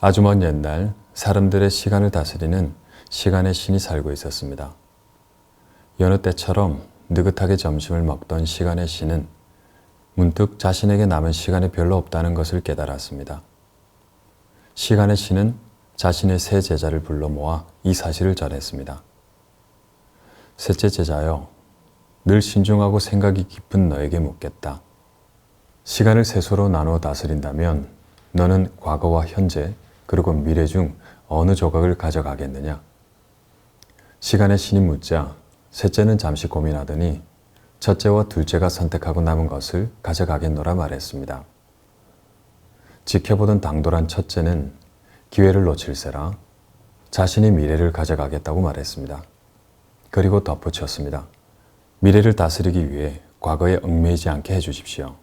아주 먼 옛날 사람들의 시간을 다스리는 시간의 신이 살고 있었습니다. 여느 때처럼 느긋하게 점심을 먹던 시간의 신은 문득 자신에게 남은 시간이 별로 없다는 것을 깨달았습니다. 시간의 신은 자신의 세 제자를 불러 모아 이 사실을 전했습니다. 셋째 제자여, 늘 신중하고 생각이 깊은 너에게 묻겠다. 시간을 셋으로 나누어 다스린다면 너는 과거와 현재 그리고 미래 중 어느 조각을 가져가겠느냐? 시간의 신이 묻자 셋째는 잠시 고민하더니 첫째와 둘째가 선택하고 남은 것을 가져가겠노라 말했습니다. 지켜보던 당돌한 첫째는 기회를 놓칠세라 자신이 미래를 가져가겠다고 말했습니다. 그리고 덧붙였습니다. 미래를 다스리기 위해 과거에 얽매이지 않게 해주십시오.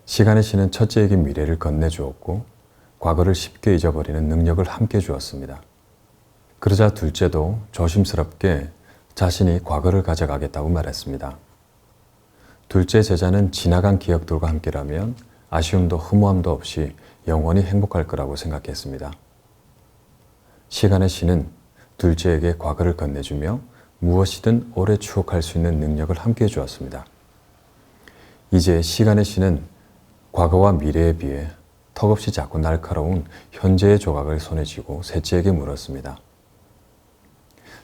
시간의 신은 첫째에게 미래를 건네주었고 과거를 쉽게 잊어버리는 능력을 함께 주었습니다. 그러자 둘째도 조심스럽게 자신이 과거를 가져가겠다고 말했습니다. 둘째 제자는 지나간 기억들과 함께라면 아쉬움도 허무함도 없이 영원히 행복할 거라고 생각했습니다. 시간의 신은 둘째에게 과거를 건네주며 무엇이든 오래 추억할 수 있는 능력을 함께 주었습니다. 이제 시간의 신은 과거와 미래에 비해 턱없이 작고 날카로운 현재의 조각을 손에 쥐고 셋째에게 물었습니다.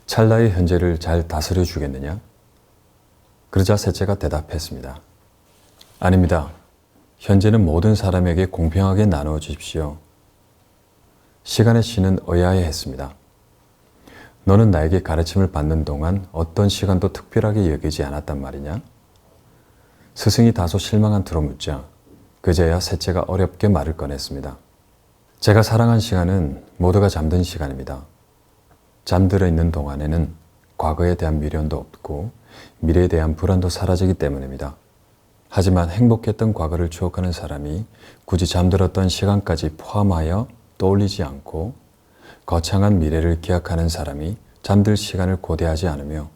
찰나의 현재를 잘 다스려 주겠느냐? 그러자 셋째가 대답했습니다. 아닙니다. 현재는 모든 사람에게 공평하게 나누어 주십시오. 시간의 신은 의아해했습니다. 너는 나에게 가르침을 받는 동안 어떤 시간도 특별하게 여기지 않았단 말이냐? 스승이 다소 실망한 투로 묻자 그제야 셋째가 어렵게 말을 꺼냈습니다. 제가 사랑한 시간은 모두가 잠든 시간입니다. 잠들어 있는 동안에는 과거에 대한 미련도 없고 미래에 대한 불안도 사라지기 때문입니다. 하지만 행복했던 과거를 추억하는 사람이 굳이 잠들었던 시간까지 포함하여 떠올리지 않고 거창한 미래를 기약하는 사람이 잠들 시간을 고대하지 않으며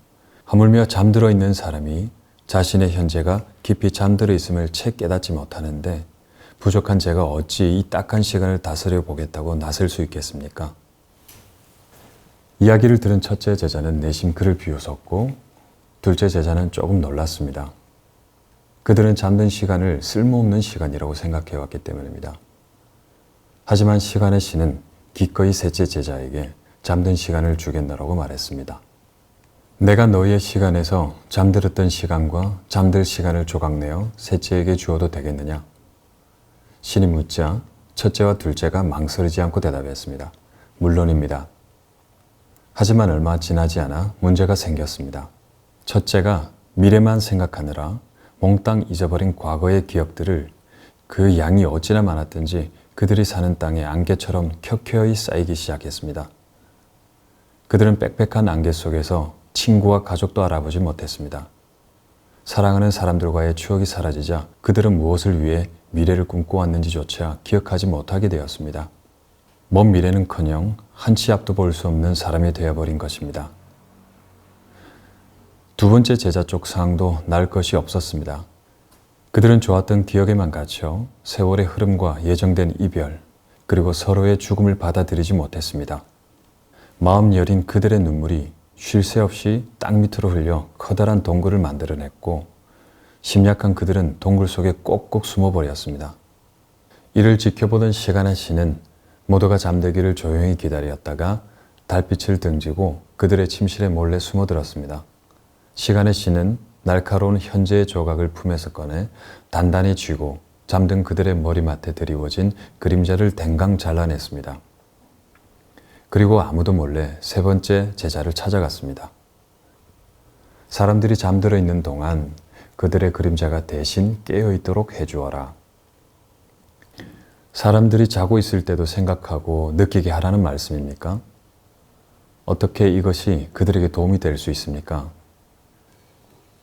하물며 잠들어 있는 사람이 자신의 현재가 깊이 잠들어 있음을 채 깨닫지 못하는데 부족한 제가 어찌 이 딱한 시간을 다스려 보겠다고 나설 수 있겠습니까? 이야기를 들은 첫째 제자는 내심 그를 비웃었고 둘째 제자는 조금 놀랐습니다. 그들은 잠든 시간을 쓸모없는 시간이라고 생각해왔기 때문입니다. 하지만 시간의 신은 기꺼이 셋째 제자에게 잠든 시간을 주겠노라고 말했습니다. 내가 너희의 시간에서 잠들었던 시간과 잠들 시간을 조각내어 셋째에게 주어도 되겠느냐? 신이 묻자 첫째와 둘째가 망설이지 않고 대답했습니다. 물론입니다. 하지만 얼마 지나지 않아 문제가 생겼습니다. 첫째가 미래만 생각하느라 몽땅 잊어버린 과거의 기억들을 그 양이 어찌나 많았든지 그들이 사는 땅에 안개처럼 켜켜이 쌓이기 시작했습니다. 그들은 빽빽한 안개 속에서 친구와 가족도 알아보지 못했습니다. 사랑하는 사람들과의 추억이 사라지자 그들은 무엇을 위해 미래를 꿈꿔왔는지조차 기억하지 못하게 되었습니다. 먼 미래는커녕 한치 앞도 볼 수 없는 사람이 되어버린 것입니다. 두 번째 제자 쪽 상황도 날 것이 없었습니다. 그들은 좋았던 기억에만 갇혀 세월의 흐름과 예정된 이별, 그리고 서로의 죽음을 받아들이지 못했습니다. 마음 여린 그들의 눈물이 쉴 새 없이 땅 밑으로 흘려 커다란 동굴을 만들어냈고 심약한 그들은 동굴 속에 꼭꼭 숨어버렸습니다. 이를 지켜보던 시간의 신은 모두가 잠들기를 조용히 기다렸다가 달빛을 등지고 그들의 침실에 몰래 숨어들었습니다. 시간의 신은 날카로운 현재의 조각을 품에서 꺼내 단단히 쥐고 잠든 그들의 머리맡에 드리워진 그림자를 댕강 잘라냈습니다. 그리고 아무도 몰래 세 번째 제자를 찾아갔습니다. 사람들이 잠들어 있는 동안 그들의 그림자가 대신 깨어있도록 해주어라. 사람들이 자고 있을 때도 생각하고 느끼게 하라는 말씀입니까? 어떻게 이것이 그들에게 도움이 될 수 있습니까?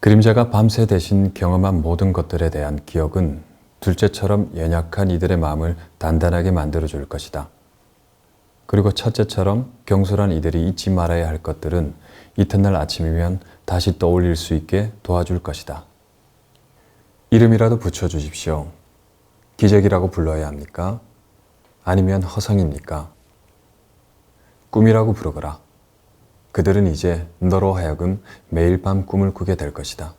그림자가 밤새 대신 경험한 모든 것들에 대한 기억은 둘째처럼 연약한 이들의 마음을 단단하게 만들어줄 것이다. 그리고 첫째처럼 경솔한 이들이 잊지 말아야 할 것들은 이튿날 아침이면 다시 떠올릴 수 있게 도와줄 것이다. 이름이라도 붙여주십시오. 기적이라고 불러야 합니까? 아니면 허상입니까? 꿈이라고 부르거라. 그들은 이제 너로 하여금 매일 밤 꿈을 꾸게 될 것이다.